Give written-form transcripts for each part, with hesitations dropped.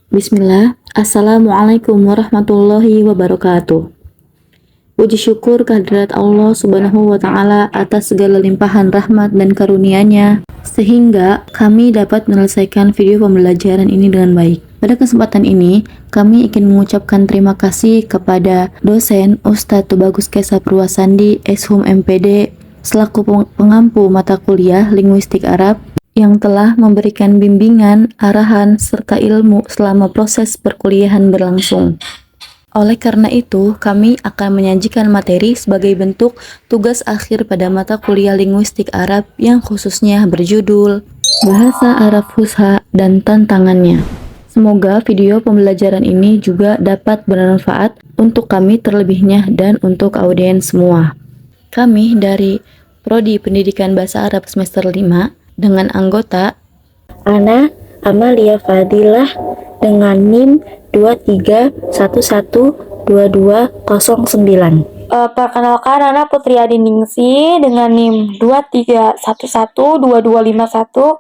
Bismillah. Assalamualaikum warahmatullahi wabarakatuh. Puji syukur kehadirat Allah Subhanahu wa Ta'ala atas segala limpahan rahmat dan karunia-Nya, sehingga kami dapat menyelesaikan video pembelajaran ini dengan baik. Pada kesempatan ini, kami ingin mengucapkan terima kasih kepada dosen Ustadz Tubagus Kesa Purwasandi, Eshum MPD, selaku pengampu mata kuliah Linguistik Arab, yang telah memberikan bimbingan, arahan, serta ilmu selama proses perkuliahan berlangsung. Oleh karena itu, kami akan menyajikan materi sebagai bentuk tugas akhir pada mata kuliah Linguistik Arab yang khususnya berjudul Bahasa Arab Fusha dan Tantangannya. Semoga video pembelajaran ini juga dapat bermanfaat untuk kami terlebihnya dan untuk audiens semua. Kami dari Prodi Pendidikan Bahasa Arab semester 5 dengan anggota Ana Amalia Fadilah dengan NIM 23112209. Perkenalkan, Ana Putri Adiningsi dengan NIM 23112251.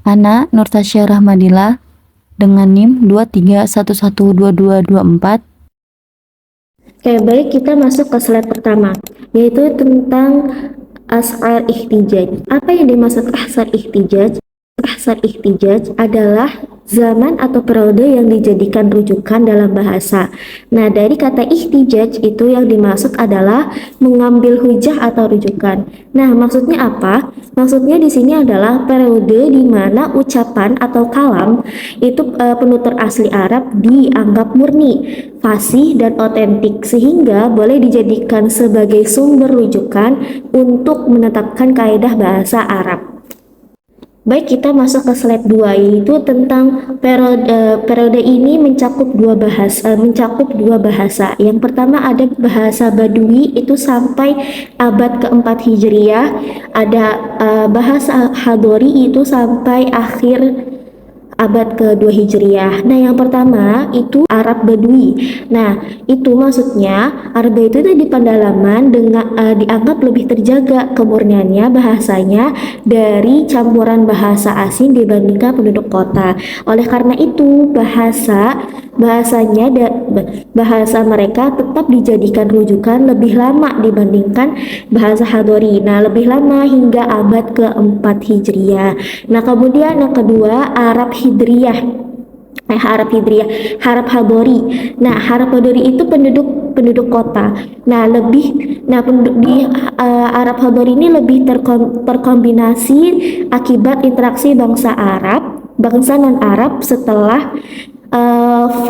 Ana Nurtasya Rahmadillah dengan NIM 23112224. Oke, baik, kita masuk ke slide pertama, yaitu tentang Ashar Ihtijaj. Apa yang dimaksud Ashar Ihtijaj? Ashar Ihtijaj adalah zaman atau periode yang dijadikan rujukan dalam bahasa. Nah, dari kata ihtijaj itu yang dimaksud adalah mengambil hujah atau rujukan. Nah, maksudnya apa? Maksudnya di sini adalah periode di mana ucapan atau kalam itu penutur asli Arab dianggap murni, fasih dan otentik, sehingga boleh dijadikan sebagai sumber rujukan untuk menetapkan kaidah bahasa Arab. Baik, kita masuk ke slide 2, yaitu tentang periode ini mencakup dua bahasa. Yang pertama ada bahasa Badui itu sampai abad keempat Hijriah, ada bahasa Hadori itu sampai akhir abad ke-2 Hijriah. Nah, yang pertama itu Arab Badui. Nah, itu maksudnya Arab itu di pendalaman dengan dianggap lebih terjaga kemurniannya bahasanya dari campuran bahasa asing dibandingkan penduduk kota. Oleh karena itu, bahasa mereka tetap dijadikan rujukan lebih lama dibandingkan bahasa Hadori. Nah, lebih lama hingga abad ke-4 Hijriah. Nah, kemudian yang kedua Arab Arab Hadori. Nah, Arab Hadori itu penduduk kota. Penduduk di Arab Hadori ini lebih terkombinasi akibat interaksi bangsa non-Arab setelah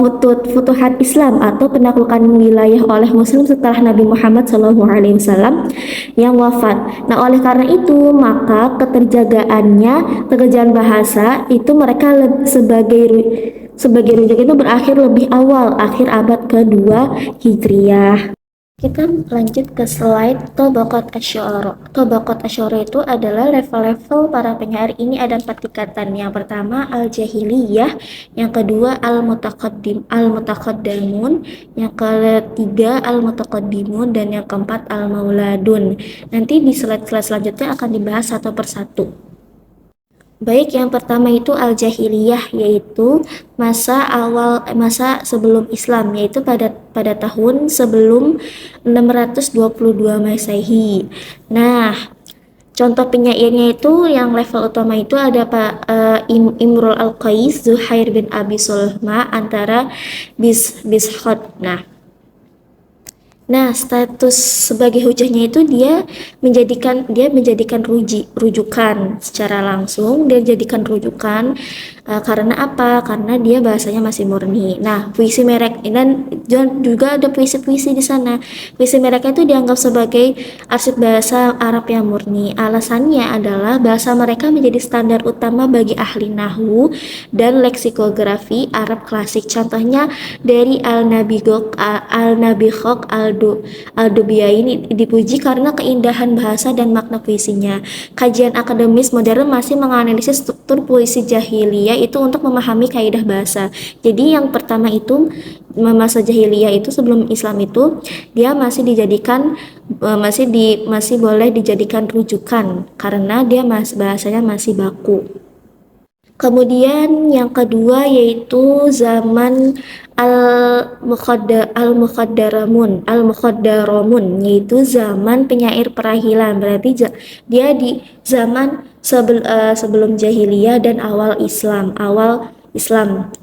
futuhat Islam atau penaklukan wilayah oleh Muslim setelah Nabi Muhammad SAW yang wafat. Nah, oleh karena itu maka keterjagaan bahasa itu mereka sebagai rujuk itu berakhir lebih awal, akhir abad ke-2 Hijriah. Kita lanjut ke slide Tabaqat Asy'ara. Tabaqat Asy'ara itu adalah level-level para penyair. Ini ada 4 tingkatan. Yang pertama Al-Jahiliyah, yang kedua Al-Mutaqaddimun, yang ketiga Al-Mutaqaddimun, dan yang keempat Al-Mauladun. Nanti di slide-slide selanjutnya akan dibahas satu persatu. Baik, yang pertama itu Al-Jahiliyah, yaitu masa sebelum Islam, yaitu pada tahun sebelum 622 Masehi. Nah, contoh penyairnya itu yang level utama itu ada Pak Imrul Al-Qais, Zuhair bin Abi Sulma, antara Bishot. Nah, status sebagai hujahnya itu dia menjadikan rujukan secara langsung. Dia jadikan rujukan karena apa? Karena dia bahasanya masih murni. Nah, puisi mereka dan juga ada puisi-puisi di sana. Puisi mereka itu dianggap sebagai arsip bahasa Arab yang murni. Alasannya adalah bahasa mereka menjadi standar utama bagi ahli nahwu dan leksikografi Arab klasik. Contohnya dari Al-Nabighok Al-Dubiyai ini dipuji karena keindahan bahasa dan makna puisinya. Kajian akademis modern masih menganalisis struktur puisi jahiliyah itu untuk memahami kaidah bahasa. Jadi yang pertama itu masa jahiliyah itu sebelum Islam itu dia masih boleh dijadikan rujukan karena dia bahasanya masih baku. Kemudian yang kedua yaitu zaman al-Mukhadaramun, yaitu zaman penyair perahilan. Berarti dia di zaman sebelum jahiliyah dan awal Islam.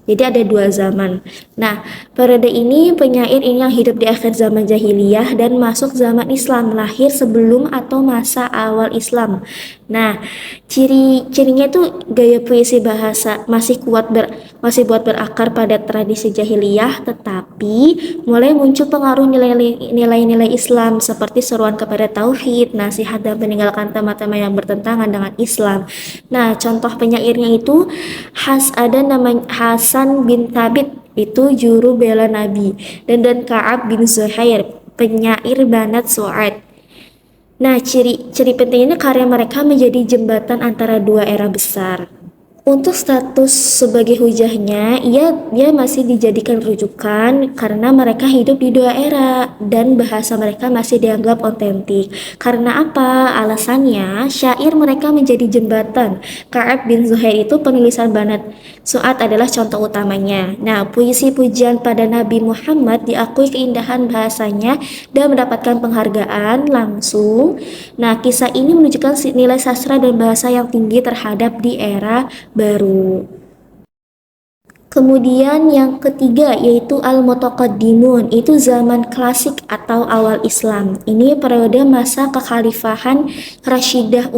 Jadi ada dua zaman. Nah, periode ini penyair ini yang hidup di akhir zaman jahiliyah dan masuk zaman Islam, lahir sebelum atau masa awal Islam. Nah, cirinya itu gaya puisi bahasa masih buat berakar pada tradisi jahiliyah, tetapi mulai muncul pengaruh nilai-nilai Islam seperti seruan kepada tauhid, nasihat dan meninggalkan tema-tema yang bertentangan dengan Islam. Nah, contoh penyairnya itu ada namanya Hasan bin Thabit, itu juru bela Nabi, dan Ka'ab bin Zuhair, penyair Banat Su'ad. Nah, ciri pentingnya karya mereka menjadi jembatan antara dua era besar. Untuk status sebagai hujahnya, dia masih dijadikan rujukan karena mereka hidup di dua era dan bahasa mereka masih dianggap otentik. Karena apa? Alasannya, syair mereka menjadi jembatan. Ka'ab bin Zuhair itu penulisan Banat Su'ad adalah contoh utamanya. Nah, puisi pujian pada Nabi Muhammad diakui keindahan bahasanya dan mendapatkan penghargaan langsung. Nah, kisah ini menunjukkan nilai sastra dan bahasa yang tinggi terhadap di era baru. Kemudian yang ketiga yaitu Al-Mutaqaddimun, itu zaman klasik atau awal Islam. Ini periode masa kekhalifahan Rashidah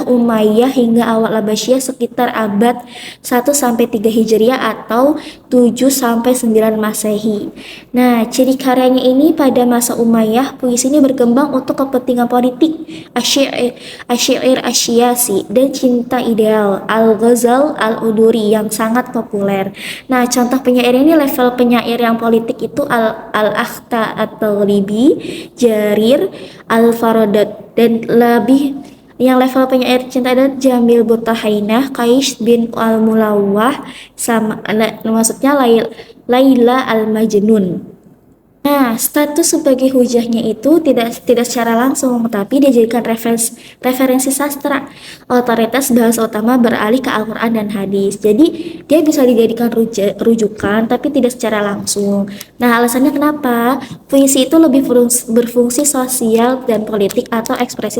Umayyah hingga awal Abbasiyah sekitar abad 1 sampai 3 Hijriah atau 7 sampai 9 Masehi. Nah, ciri karyanya ini pada masa Umayyah, puisi ini berkembang untuk kepentingan politik, asyair asyasi dan cinta ideal, Al-Ghazal Al-Uduri yang sangat populer. Nah, contoh penyair ini level penyair yang politik itu Al-Akhta At-Taghlibi, Jarir Al-Faradat, dan lebih yang level penyair cinta ada Jamil Butahainah, Qais bin Al-Mulawah, sama maksudnya Laila Al-Majnun. Nah, status sebagai hujahnya itu tidak secara langsung, tapi dia jadikan referensi sastra. Otoritas bahasa utama beralih ke Al-Quran dan hadis. Jadi, dia bisa dijadikan rujukan, tapi tidak secara langsung. Nah, alasannya kenapa? Puisi itu lebih berfungsi sosial dan politik atau ekspresi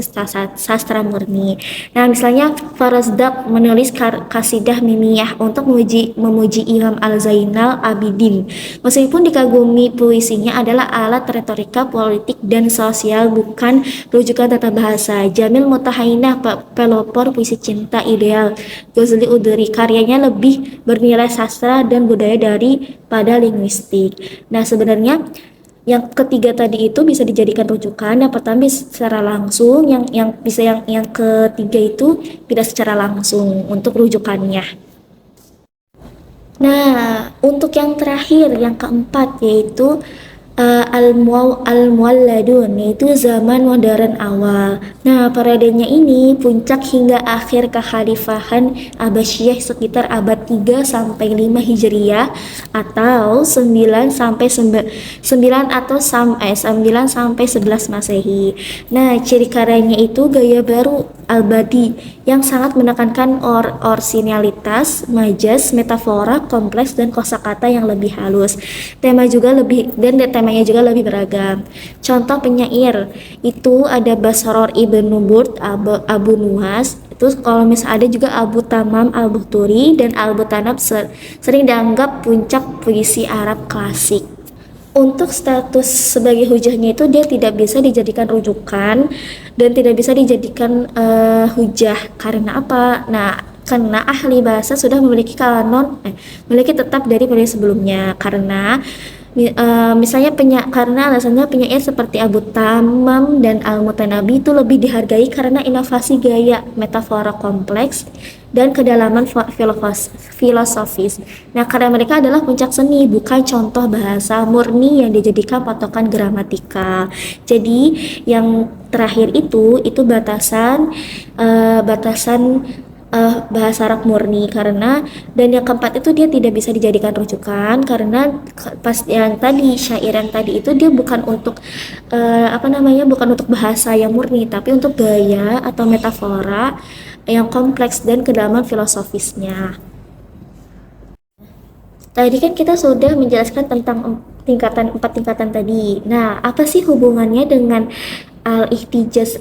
sastra murni. Nah, misalnya Farazdaq menulis kasidah mimiyah untuk memuji Imam Al-Zainal Abidin. Meskipun dikagumi puisinya adalah alat retorika politik dan sosial, bukan rujukan tata bahasa. Jamil Mutahainah, pelopor puisi cinta ideal, Ghazali Uduri, karyanya lebih bernilai sastra dan budaya daripada linguistik. Nah, sebenarnya yang ketiga tadi itu bisa dijadikan rujukan. Yang pertama secara langsung, yang ketiga itu tidak secara langsung untuk rujukannya. Nah, untuk yang terakhir, yang keempat yaitu Al-Mualladun, yaitu zaman modern awal. Nah, periodenya ini puncak hingga akhir kekhalifahan Abbasiyah sekitar abad 3 sampai 5 Hijriah atau 9 sampai 11 Masehi. Nah, ciri karyanya itu gaya baru Al-Badi yang sangat menekankan orisinalitas, majas, metafora kompleks dan kosakata yang lebih halus. Temanya juga lebih beragam. Contoh penyair itu ada Basror Ibnu Burd, Abu Nuwas. Terus kalau misalnya ada juga Abu Tamam Al-Buhturi dan Al-Butanab, sering dianggap puncak puisi Arab klasik. Untuk status sebagai hujahnya itu dia tidak bisa dijadikan rujukan dan tidak bisa dijadikan hujah. Karena apa? Nah, karena ahli bahasa sudah memiliki memiliki tetap dari penulis sebelumnya. Karena misalnya karena alasannya penyair seperti Abu Tamam dan Al-Mutanabi itu lebih dihargai karena inovasi gaya metafora kompleks dan kedalaman filosofis. Nah, karya mereka adalah puncak seni, bukan contoh bahasa murni yang dijadikan patokan gramatikal. Jadi, yang terakhir itu batasan bahasa Arab murni, karena dan yang keempat itu dia tidak bisa dijadikan rujukan karena pas yang tadi syair yang tadi itu dia bukan untuk bukan untuk bahasa yang murni, tapi untuk gaya atau metafora yang kompleks dan kedalaman filosofisnya. Tadi kan kita sudah menjelaskan tentang empat tingkatan tadi. Nah, apa sih hubungannya dengan al-ihtijaz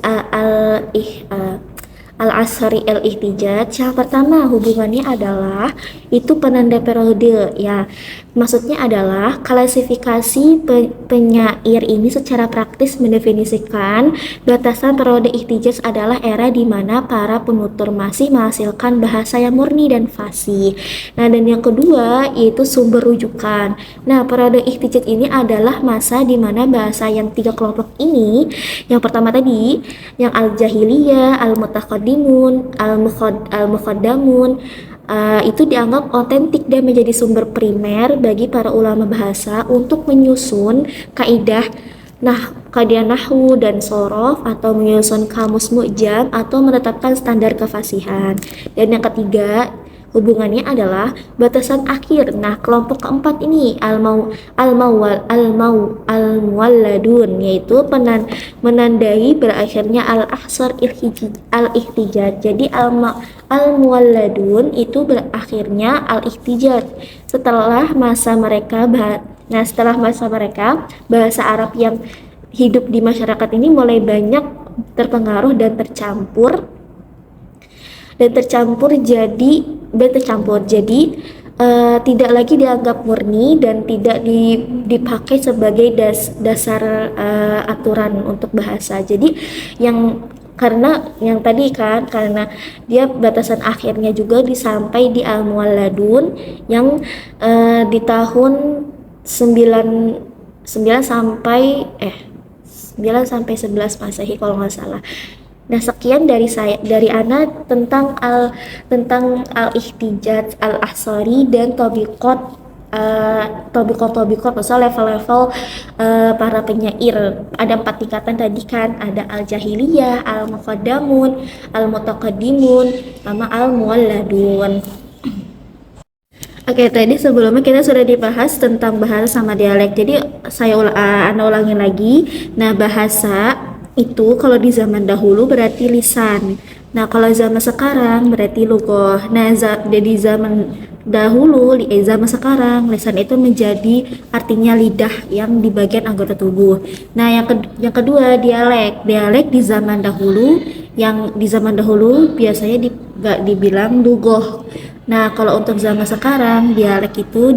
al-asri al-ihtijaj? Yang pertama hubungannya adalah itu penanda periode ya. Maksudnya adalah klasifikasi penyair ini secara praktis mendefinisikan batasan periode ihtijaz adalah era di mana para penutur masih menghasilkan bahasa yang murni dan fasih. Nah, dan yang kedua yaitu sumber rujukan. Nah, periode ihtijaz ini adalah masa di mana bahasa yang tiga kelompok ini, yang pertama tadi, yang al-jahiliyah, al-mutaqaddimun, al-muqaddamun, itu dianggap otentik dan menjadi sumber primer bagi para ulama bahasa untuk menyusun kaidah nahwu dan sorof, atau menyusun kamus mu'jam, atau menetapkan standar kefasihan. Dan yang ketiga hubungannya adalah batasan akhir. Nah, kelompok keempat ini al-muwalladun, yaitu menandai berakhirnya al-ahsar al-ihtijaj. Jadi al-muwalladun itu berakhirnya al-ihtijaj setelah masa mereka bahasa Arab yang hidup di masyarakat ini mulai banyak terpengaruh dan tercampur jadi tidak lagi dianggap murni dan tidak dipakai sebagai dasar aturan untuk bahasa. Jadi karena yang tadi kan, karena dia batasan akhirnya juga disampai di al-muwalladun yang di tahun 9 sampai 11 Masehi kalau nggak salah. Nah, sekian dari Ana tentang al-ihtijaj al-ahsari dan tobikot, maksudnya level-level para penyair. Ada 4 tingkatan tadi kan, ada al-jahiliyah, al-muqaddamun, al-mutaqaddimun, sama al-muwalladun. Oke, tadi sebelumnya kita sudah dibahas tentang bahasa sama dialek. Jadi Ana ulangin lagi. Nah, bahasa itu kalau di zaman dahulu berarti lisan. Nah, kalau zaman sekarang berarti lugoh. Nah, jadi zaman sekarang lisan itu menjadi artinya lidah yang di bagian anggota tubuh. Nah, yang kedua dialek. Dialek di zaman dahulu biasanya nggak dibilang lugoh. Nah, kalau untuk zaman sekarang dialek itu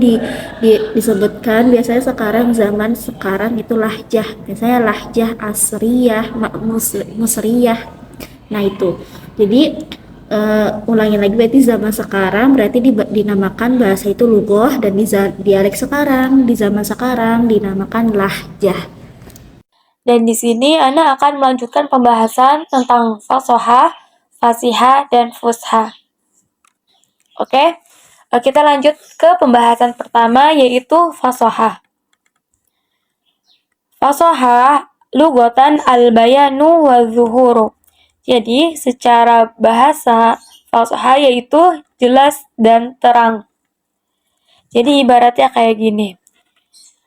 disebutkan biasanya zaman sekarang itu lahjah. Biasanya lahjah asriyah, musriyah. Nah, itu. Jadi ulangi lagi, berarti zaman sekarang berarti dinamakan bahasa itu lugoh, dan di zaman sekarang dinamakan lahjah. Dan di sini Ana akan melanjutkan pembahasan tentang fashohah, fasihah, dan fushah. Oke, kita lanjut ke pembahasan pertama, yaitu fashohah. Fashohah lugotan al-bayanu wa zuhuru. Jadi, secara bahasa, fashohah yaitu jelas dan terang. Jadi, ibaratnya kayak gini.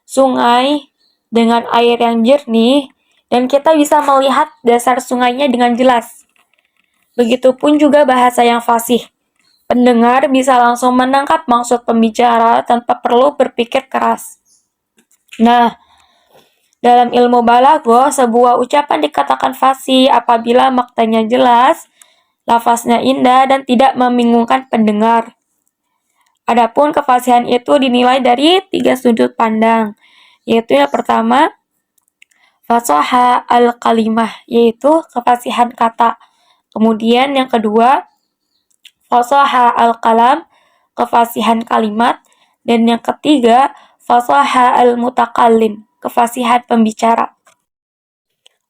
Sungai dengan air yang jernih, dan kita bisa melihat dasar sungainya dengan jelas. Begitupun juga bahasa yang fasih. Pendengar bisa langsung menangkap maksud pembicara tanpa perlu berpikir keras. Nah, dalam ilmu balaghah, sebuah ucapan dikatakan fasih apabila maknanya jelas, lafaznya indah, dan tidak membingungkan pendengar. Adapun kefasihan itu dinilai dari 3 sudut pandang, yaitu yang pertama, fashohah al-kalimah, yaitu kefasihan kata. Kemudian yang kedua, fashohah al-kalam, kefasihan kalimat. Dan yang ketiga, fashohah al-mutakallim, kefasihan pembicara.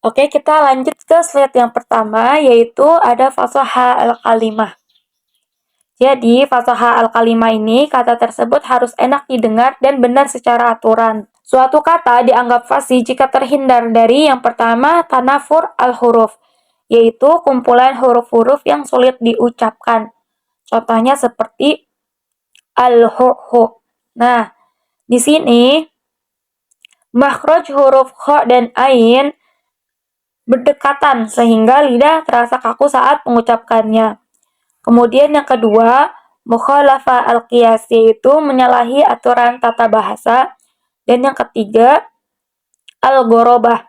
Oke, kita lanjut ke slide yang pertama, yaitu ada fashohah al-kalimah. Jadi, fashohah al-kalimah ini, kata tersebut harus enak didengar dan benar secara aturan. Suatu kata dianggap fasih jika terhindar dari yang pertama, tanafur al-huruf, yaitu kumpulan huruf-huruf yang sulit diucapkan. Contohnya seperti al-hu. Nah, di sini makhraj huruf kha dan ain berdekatan sehingga lidah terasa kaku saat mengucapkannya. Kemudian yang kedua, mukhalafah al-qiyas yaitu menyalahi aturan tata bahasa. Dan yang ketiga, al-ghorobah.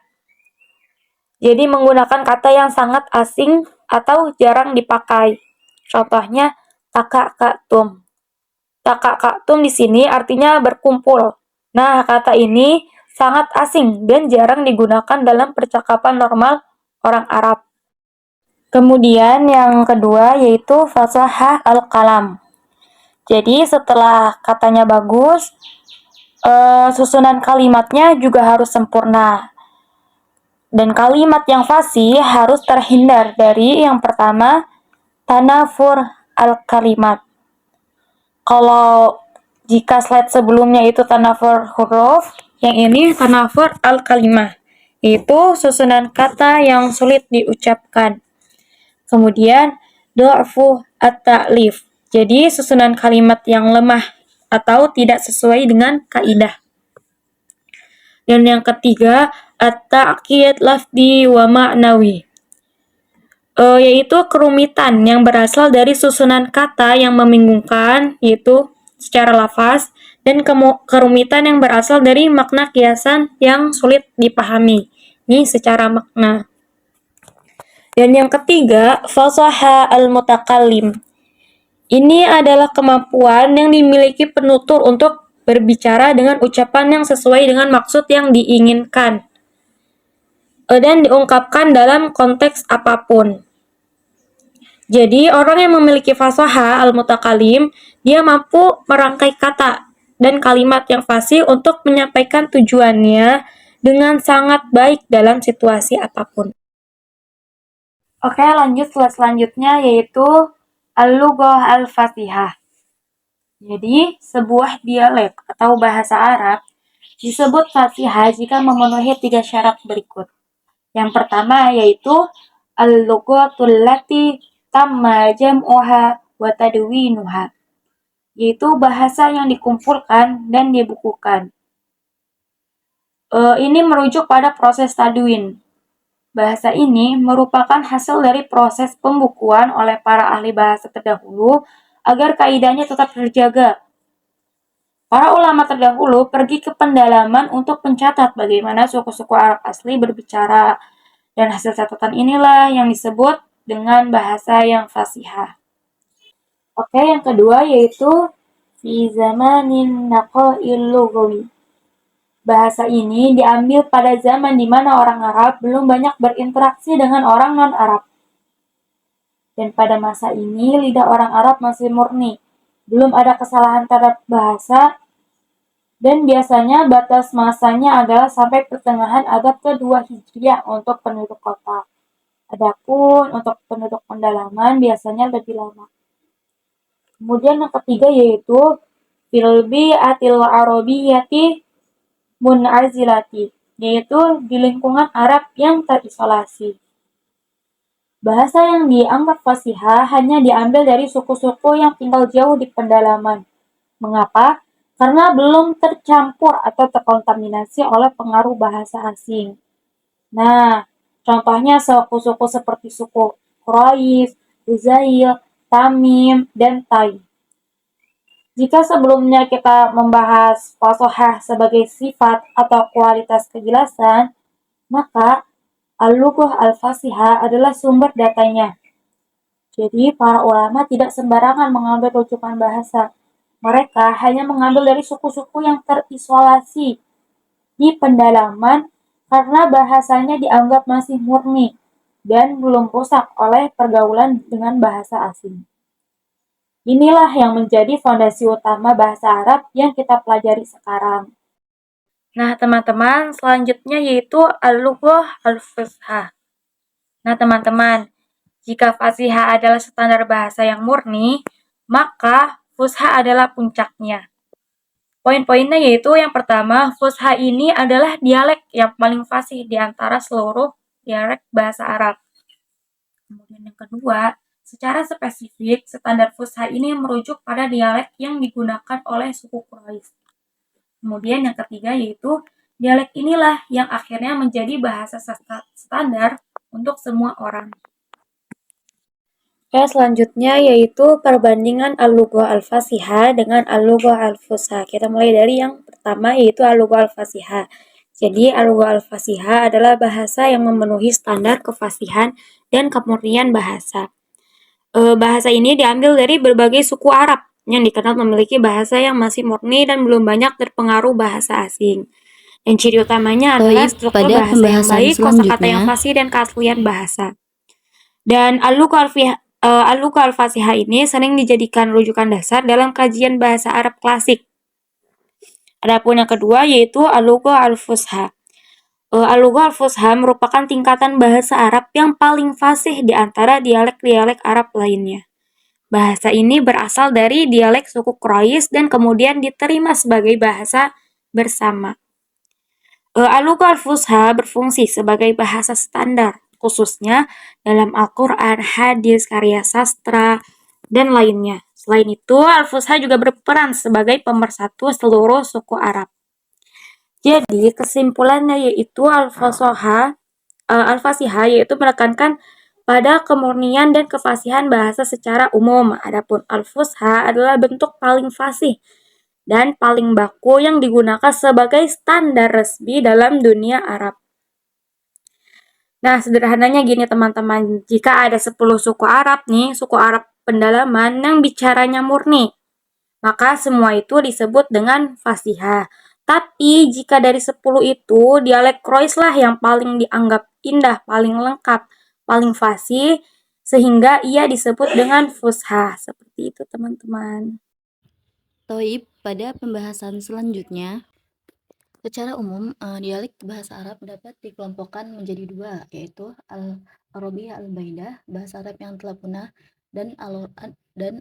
Jadi menggunakan kata yang sangat asing atau jarang dipakai. Contohnya takakatum. Takakatum di sini artinya berkumpul. Nah, kata ini sangat asing dan jarang digunakan dalam percakapan normal orang Arab. Kemudian yang kedua yaitu fasahah al-kalam. Jadi setelah katanya bagus, susunan kalimatnya juga harus sempurna. Dan kalimat yang fasih harus terhindar dari yang pertama, tanafur al-kalimat. Kalau jika slide sebelumnya itu tanafur huruf, yang ini tanafur al-kalimah. Itu susunan kata yang sulit diucapkan. Kemudian, du'fu at-ta'lif. Jadi susunan kalimat yang lemah atau tidak sesuai dengan kaidah. Dan yang ketiga, at-ta'qid lafzi wa ma'nawi. Yaitu kerumitan yang berasal dari susunan kata yang membingungkan, yaitu secara lafaz, dan kerumitan yang berasal dari makna kiasan yang sulit dipahami. Ini secara makna. Dan yang ketiga, fasaha al-mutakallim. Ini adalah kemampuan yang dimiliki penutur untuk berbicara dengan ucapan yang sesuai dengan maksud yang diinginkan dan diungkapkan dalam konteks apapun. Jadi, orang yang memiliki fasaha al-mutakallim, dia mampu merangkai kata dan kalimat yang fasih untuk menyampaikan tujuannya dengan sangat baik dalam situasi apapun. Oke, lanjut slide selanjutnya yaitu al-lughah al-fasihah. Jadi, sebuah dialek atau bahasa Arab disebut fasihah jika memenuhi 3 syarat berikut. Yang pertama yaitu al-lughatul lati tamma jam'uha wa tadwinuha, yaitu bahasa yang dikumpulkan dan dibukukan. Ini merujuk pada proses tadwin. Bahasa ini merupakan hasil dari proses pembukuan oleh para ahli bahasa terdahulu agar kaidahnya tetap terjaga. Para ulama terdahulu pergi ke pendalaman untuk mencatat bagaimana suku-suku Arab asli berbicara, dan hasil catatan inilah yang disebut dengan bahasa yang fasihah. Oke, yang kedua yaitu fi zamanin naqa'il lughawi. Bahasa ini diambil pada zaman di mana orang Arab belum banyak berinteraksi dengan orang non-Arab. Dan pada masa ini, lidah orang Arab masih murni. Belum ada kesalahan terhadap bahasa, dan biasanya batas masanya adalah sampai pertengahan abad ke-2 Hijriah untuk penduduk kota. Adapun untuk penduduk pendalaman biasanya lebih lama. Kemudian yang ketiga yaitu fil bi'atil arabiyyati mun'azilati, yaitu di lingkungan Arab yang terisolasi. Bahasa yang dianggap fasihah hanya diambil dari suku-suku yang tinggal jauh di pendalaman. Mengapa? Karena belum tercampur atau terkontaminasi oleh pengaruh bahasa asing. Nah, contohnya suku-suku seperti suku Quraisy, Uzail, Tamim, dan Tai. Jika sebelumnya kita membahas fasahah sebagai sifat atau kualitas kejelasan, maka al-lughah al-fasihah adalah sumber datanya. Jadi, para ulama tidak sembarangan mengambil rujukan bahasa. Mereka hanya mengambil dari suku-suku yang terisolasi di pendalaman karena bahasanya dianggap masih murni dan belum rusak oleh pergaulan dengan bahasa asing. Inilah yang menjadi fondasi utama bahasa Arab yang kita pelajari sekarang. Nah, teman-teman, selanjutnya yaitu al-lughah al-fushah. Nah, teman-teman, jika fasihah adalah standar bahasa yang murni, maka fushah adalah puncaknya. Poin-poinnya yaitu yang pertama, fushah ini adalah dialek yang paling fasih di antara seluruh dialek bahasa Arab. Kemudian yang kedua, Secara spesifik, standar Fusha ini merujuk pada dialek yang digunakan oleh suku Quraisy. Kemudian yang ketiga yaitu dialek inilah yang akhirnya menjadi bahasa standar untuk semua orang. Oke, selanjutnya yaitu perbandingan al-lughah al-fasihah dengan al-lughah al-fusha. Kita mulai dari yang pertama yaitu al-lughah al-fasihah. Jadi al-lughah al-fasihah adalah bahasa yang memenuhi standar kefasihan dan kemurnian bahasa. Bahasa ini diambil dari berbagai suku Arab yang dikenal memiliki bahasa yang masih murni dan belum banyak terpengaruh bahasa asing. Dan ciri utamanya adalah struktur pada bahasa yang pembahasan baik, kosakata yang selanjutnya, fasih, dan keaslian bahasa. Dan al-lughah al-fasihah ini sering dijadikan rujukan dasar dalam kajian bahasa Arab klasik. Adapun yang kedua yaitu al-lughah al-fusha. Al-lughah al-fusha merupakan tingkatan bahasa Arab yang paling fasih di antara dialek-dialek Arab lainnya. Bahasa ini berasal dari dialek suku Quraisy dan kemudian diterima sebagai bahasa bersama. Al-lughah al-fusha berfungsi sebagai bahasa standar, khususnya dalam Al-Quran, hadis, karya sastra, dan lainnya. Selain itu, al-fusha juga berperan sebagai pemersatu seluruh suku Arab. Jadi, kesimpulannya yaitu al-fasihah yaitu menekankan pada kemurnian dan kefasihan bahasa secara umum. Adapun al-fusha adalah bentuk paling fasih dan paling baku yang digunakan sebagai standar resmi dalam dunia Arab. Nah, sederhananya gini teman-teman, jika ada 10 suku Arab nih, suku Arab pendalaman yang bicaranya murni, maka semua itu disebut dengan fasihah. Tapi jika dari 10 itu, dialek Quraisy lah yang paling dianggap indah, paling lengkap, paling fasih, sehingga ia disebut dengan fusha. Seperti itu teman-teman. pada pembahasan selanjutnya, secara umum dialek bahasa Arab dapat dikelompokkan menjadi dua, yaitu al-Arabiyah al-Baidah, bahasa Arab yang telah punah, dan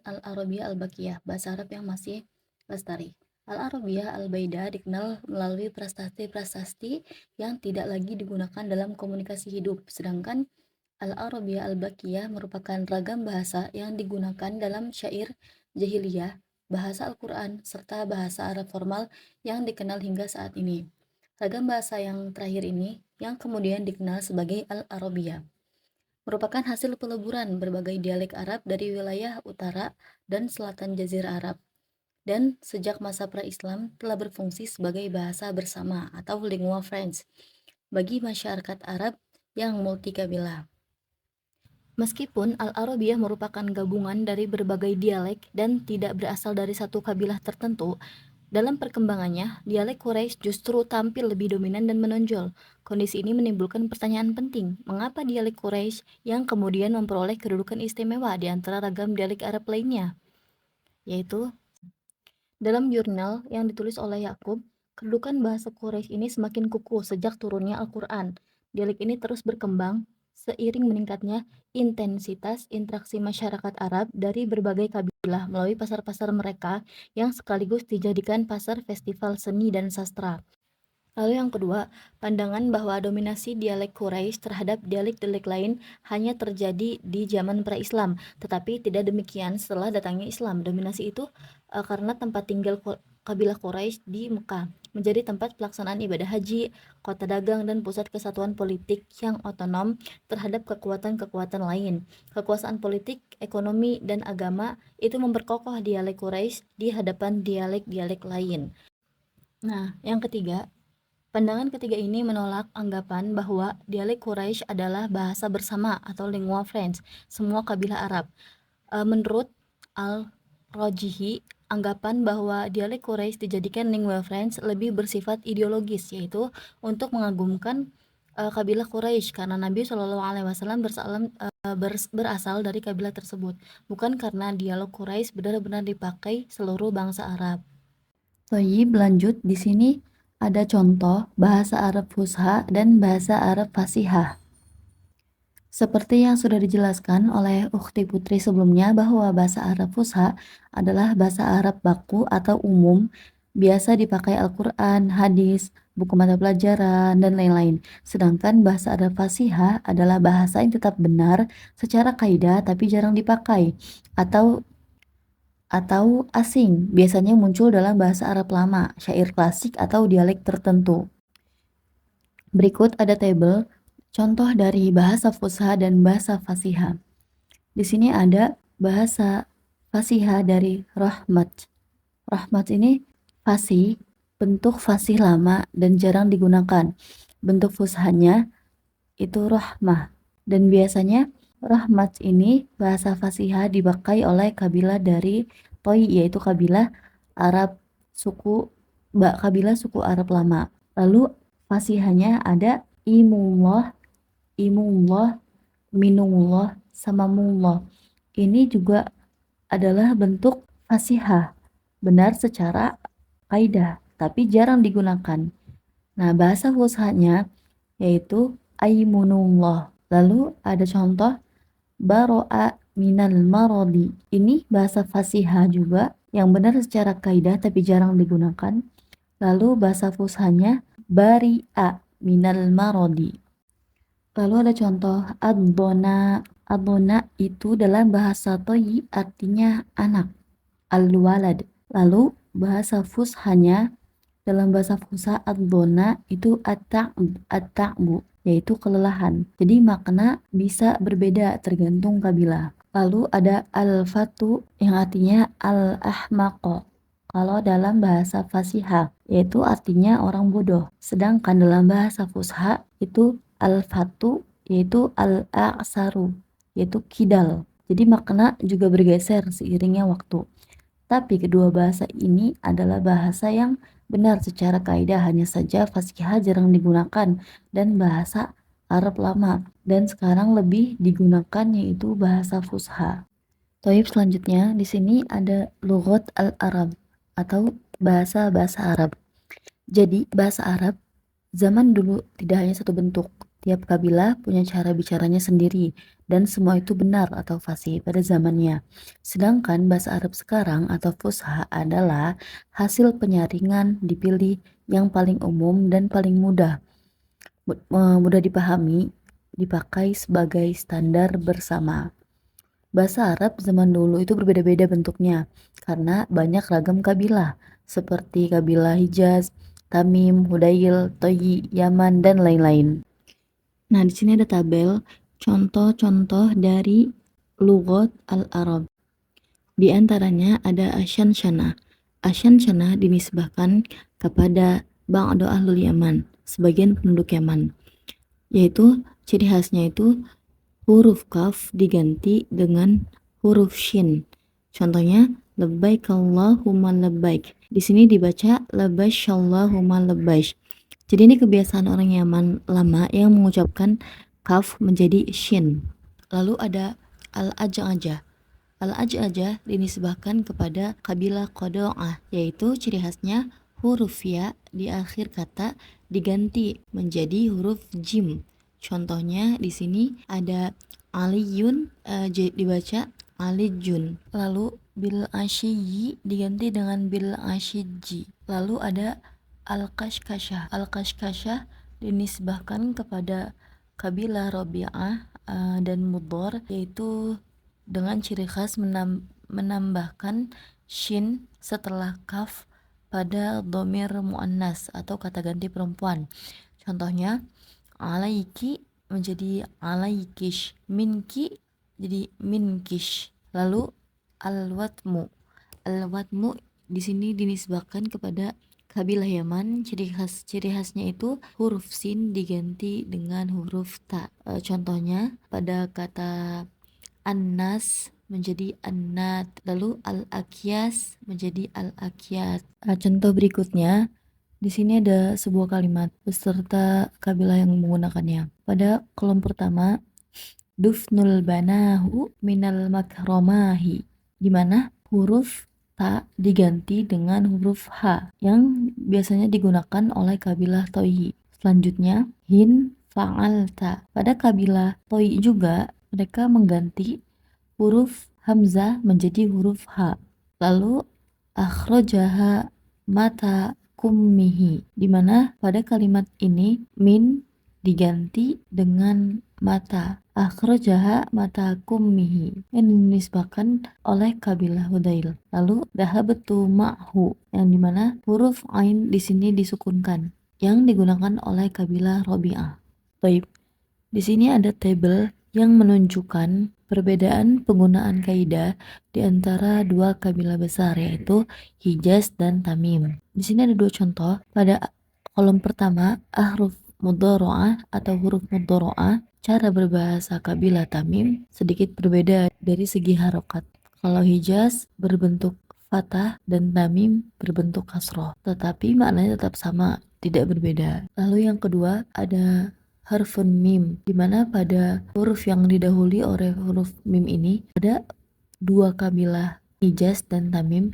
al-Arabiyah al-Baqiyah, bahasa Arab yang masih lestari. Al-Arabiyah al-Baidah dikenal melalui prasasti-prasasti yang tidak lagi digunakan dalam komunikasi hidup, sedangkan Al-Arabiyah al-Baqiyah merupakan ragam bahasa yang digunakan dalam syair jahiliyah, bahasa Al-Quran, serta bahasa Arab formal yang dikenal hingga saat ini. Ragam bahasa yang terakhir ini, yang kemudian dikenal sebagai Al-Arabiyah, merupakan hasil peleburan berbagai dialek Arab dari wilayah utara dan selatan Jazirah Arab, dan sejak masa pra-Islam telah berfungsi sebagai bahasa bersama atau lingua franca bagi masyarakat Arab yang multikabilah. Meskipun Al-Arabiyah merupakan gabungan dari berbagai dialek dan tidak berasal dari satu kabilah tertentu, dalam perkembangannya, dialek Quraisy justru tampil lebih dominan dan menonjol. Kondisi ini menimbulkan pertanyaan penting, mengapa dialek Quraisy yang kemudian memperoleh kedudukan istimewa di antara ragam dialek Arab lainnya? Yaitu, dalam jurnal yang ditulis oleh Yakub, kedudukan bahasa Quraisy ini semakin kukuh sejak turunnya Al-Quran. Dialek ini terus berkembang seiring meningkatnya intensitas interaksi masyarakat Arab dari berbagai kabilah melalui pasar-pasar mereka yang sekaligus dijadikan pasar festival seni dan sastra. Lalu yang kedua, pandangan bahwa dominasi dialek Quraisy terhadap dialek-dialek lain hanya terjadi di zaman pra-Islam, tetapi tidak demikian setelah datangnya Islam. Dominasi itu karena tempat tinggal kabilah Quraisy di Mekah menjadi tempat pelaksanaan ibadah haji, kota dagang, dan pusat kesatuan politik yang otonom terhadap kekuatan-kekuatan lain. Kekuasaan politik, ekonomi, dan agama itu memperkokoh dialek Quraisy di hadapan dialek-dialek lain. Nah, yang ketiga, pandangan ketiga ini menolak anggapan bahwa dialek Quraisy adalah bahasa bersama atau lingua franca semua kabilah Arab. Menurut Al-Rajihi, anggapan bahwa dialek Quraisy dijadikan lingua franca lebih bersifat ideologis, yaitu untuk mengagumkan kabilah Quraisy karena Nabi Shallallahu Alaihi Wasallam berasal dari kabilah tersebut, bukan karena dialek Quraisy benar-benar dipakai seluruh bangsa Arab. Lanjut di sini ada contoh bahasa Arab Fusha dan bahasa Arab Fasihah. Seperti yang sudah dijelaskan oleh Ukhti Putri sebelumnya bahwa bahasa Arab Fusha adalah bahasa Arab baku atau umum biasa dipakai Al-Quran, hadis, buku mata pelajaran, dan lain-lain. Sedangkan bahasa Arab fasihah adalah bahasa yang tetap benar secara kaidah tapi jarang dipakai atau asing, biasanya muncul dalam bahasa Arab lama, syair klasik atau dialek tertentu. Berikut ada tabel contoh dari bahasa fusha dan bahasa fasihah. Di sini ada bahasa fasihah dari rahmat. Rahmat ini fasih, bentuk fasih lama dan jarang digunakan. Bentuk fushanya itu rahmah. Dan biasanya rahmat ini bahasa fasihah dipakai oleh kabilah dari Toi, yaitu kabilah Arab kabilah suku Arab lama. Lalu fasihahnya ada imullah, minullah, samamullah. Ini juga adalah bentuk fasihah, benar secara kaidah, tapi jarang digunakan. Nah, bahasa fushanya yaitu aimunullah. Lalu ada contoh baro'a minal marodi. Ini bahasa fasihah juga yang benar secara kaidah tapi jarang digunakan. Lalu bahasa fushanya bari'a minal marodi. Lalu ada contoh adona. Adona itu dalam bahasa Toyi artinya anak, al-walad. Lalu bahasa fushanya dalam bahasa fusha adona itu at-ta'bu, yaitu kelelahan. Jadi makna bisa berbeda tergantung kabilah. Lalu ada al-fatu yang artinya al-ahmaqo. Kalau dalam bahasa fasihah, yaitu artinya orang bodoh. Sedangkan dalam bahasa fusha itu al-fatu yaitu al-a'saru, yaitu kidal. Jadi makna juga bergeser seiringnya waktu. Tapi kedua bahasa ini adalah bahasa yang benar secara kaidah, hanya saja fasihah jarang digunakan dan bahasa Arab lama, dan sekarang lebih digunakan yaitu bahasa fusha. Toib selanjutnya di sini ada lughat al-Arab atau bahasa-bahasa Arab. Jadi bahasa Arab zaman dulu tidak hanya satu bentuk. Tiap kabilah punya cara bicaranya sendiri dan semua itu benar atau fasih pada zamannya. Sedangkan bahasa Arab sekarang atau fusha adalah hasil penyaringan dipilih yang paling umum dan paling mudah dipahami, dipakai sebagai standar bersama. Bahasa Arab zaman dulu itu berbeda-beda bentuknya karena banyak ragam kabilah seperti kabilah Hijaz, Tamim, Hudail, Toyi, Yaman, dan lain-lain. Nah, di sini ada tabel contoh-contoh dari lughat al-Arab. Di antaranya ada asyansyana. Asyansyana dinisbahkan kepada ba'du ahlul Yaman, sebagian penduduk Yaman. Yaitu ciri khasnya itu huruf kaf diganti dengan huruf shin. Contohnya labbaik Allahumma labbaik. Di sini dibaca labbaik Allahumma labbaik. Jadi ini kebiasaan orang Yaman lama yang mengucapkan kaf menjadi shin. Lalu ada al-aj'ajah. Al-aj'ajah dinisbahkan kepada kabilah Qado'ah, yaitu ciri khasnya huruf ya di akhir kata diganti menjadi huruf jim. Contohnya di sini ada aliyun dibaca alijun. Lalu bil asyiyi diganti dengan bil asyiji. Lalu ada al-kashkashah. Al-kashkashah dinisbahkan kepada kabilah Rabi'ah dan Mudhar, yaitu dengan ciri khas menambahkan shin setelah kaf pada dhamir muannas atau kata ganti perempuan. Contohnya alaiki menjadi alaikish, minki jadi minkish. Lalu al-watmu. Al-watmu di sini dinisbahkan kepada kabilah Yaman. Ciri khasnya itu huruf sin diganti dengan huruf ta. Contohnya pada kata annas menjadi annat, lalu al-akyas menjadi al-akyat. Contoh berikutnya, di sini ada sebuah kalimat beserta kabilah yang menggunakannya. Pada kolom pertama, dufnul banahu minal makromahi, di mana huruf ta diganti dengan huruf h yang biasanya digunakan oleh kabilah Toyi. Selanjutnya, hin fa'alta. Pada kabilah Toyi juga mereka mengganti huruf hamzah menjadi huruf h. Lalu akhrajaha mata kummihi, di mana pada kalimat ini min diganti dengan mata. Akhrajaha mata kummihi yang dinisbahkan oleh kabilah Hudail. Lalu dahabtu ma'hu yang dimana huruf ain di sini disukunkan yang digunakan oleh kabilah Robi'ah. Baik, di sini ada tabel yang menunjukkan perbedaan penggunaan kaidah di antara dua kabilah besar yaitu Hijaz dan Tamim. Di sini ada dua contoh. Pada kolom pertama, ahruf mudharaah atau huruf mudharaah, cara berbahasa kabilah Tamim sedikit berbeda dari segi harokat. Kalau Hijaz berbentuk fathah dan Tamim berbentuk kasroh, tetapi maknanya tetap sama, tidak berbeda. Lalu yang kedua ada harfun mim, di mana pada huruf yang didahului oleh huruf mim ini ada dua kabilah Hijaz dan Tamim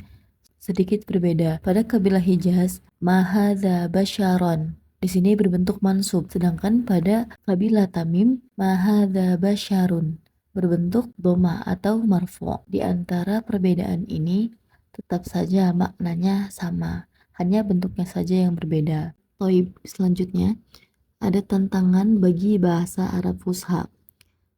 sedikit berbeda. Pada kabilah Hijaz, mahadza basyaron di sini berbentuk mansub, sedangkan pada kabilah Tamim, mahadza basyarun berbentuk doma atau marfu. Di antara perbedaan ini tetap saja maknanya sama, hanya bentuknya saja yang berbeda. Toib, selanjutnya ada tantangan bagi bahasa Arab Fusha.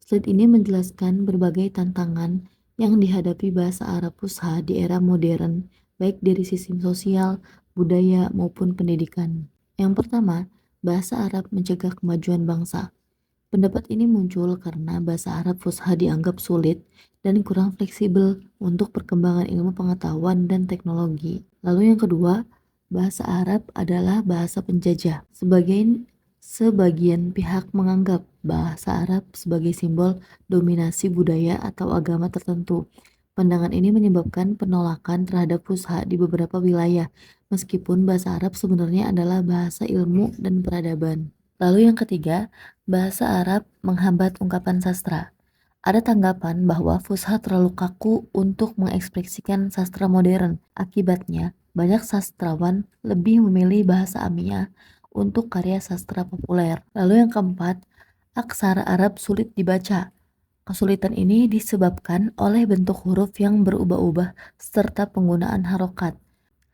Slide ini menjelaskan berbagai tantangan yang dihadapi bahasa Arab Fusha di era modern, baik dari sisi sosial, budaya, maupun pendidikan. Yang pertama, bahasa Arab mencegah kemajuan bangsa. Pendapat ini muncul karena bahasa Arab Fusha dianggap sulit dan kurang fleksibel untuk perkembangan ilmu pengetahuan dan teknologi. Lalu yang kedua, bahasa Arab adalah bahasa penjajah. Sebagian pihak menganggap bahasa Arab sebagai simbol dominasi budaya atau agama tertentu. Pandangan ini menyebabkan penolakan terhadap Fusha di beberapa wilayah, meskipun bahasa Arab sebenarnya adalah bahasa ilmu dan peradaban. Lalu yang ketiga, bahasa Arab menghambat ungkapan sastra. Ada tanggapan bahwa Fusha terlalu kaku untuk mengekspresikan sastra modern. Akibatnya, banyak sastrawan lebih memilih bahasa Amiyah untuk karya sastra populer. Lalu yang keempat, aksara Arab sulit dibaca. Kesulitan ini disebabkan oleh bentuk huruf yang berubah-ubah serta penggunaan harokat.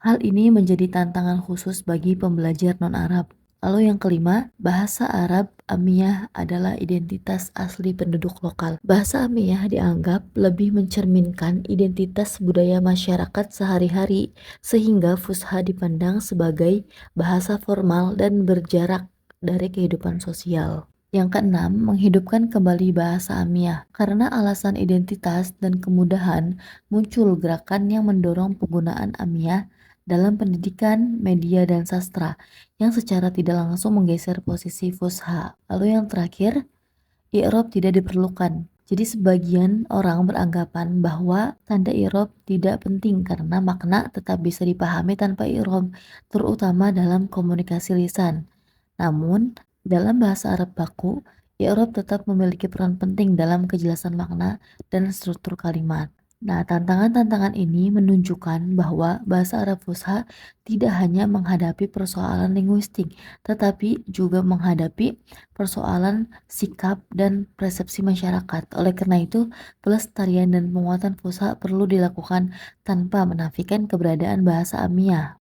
Hal ini menjadi tantangan khusus bagi pembelajar non-Arab. Lalu yang kelima, bahasa Arab Amiyah adalah identitas asli penduduk lokal. Bahasa Amiyah dianggap lebih mencerminkan identitas budaya masyarakat sehari-hari, sehingga Fusha dipandang sebagai bahasa formal dan berjarak dari kehidupan sosial. Yang keenam, menghidupkan kembali bahasa Amiyah. Karena alasan identitas dan kemudahan, muncul gerakan yang mendorong penggunaan Amiyah dalam pendidikan, media, dan sastra yang secara tidak langsung menggeser posisi Fusha. Lalu yang terakhir, i'rab tidak diperlukan. Jadi sebagian orang beranggapan bahwa tanda i'rab tidak penting karena makna tetap bisa dipahami tanpa i'rab, terutama dalam komunikasi lisan. Namun, dalam bahasa Arab baku, i'rab tetap memiliki peran penting dalam kejelasan makna dan struktur kalimat. Nah, tantangan-tantangan ini menunjukkan bahwa bahasa Arab Fusha tidak hanya menghadapi persoalan linguistik, tetapi juga menghadapi persoalan sikap dan persepsi masyarakat. Oleh karena itu, pelestarian dan penguatan Fusha perlu dilakukan tanpa menafikan keberadaan bahasa Amiyah.